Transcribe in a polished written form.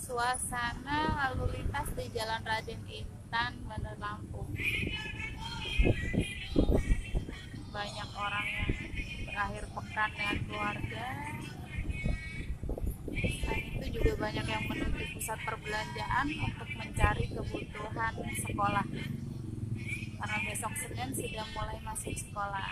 Suasana lalu lintas di Jalan Raden Intan, Bandar Lampung. Banyak orang yang berakhir pekan dengan keluarga. Selain itu juga banyak yang menuju pusat perbelanjaan untuk mencari kebutuhan sekolah. Karena besok Senin sudah mulai masuk sekolah.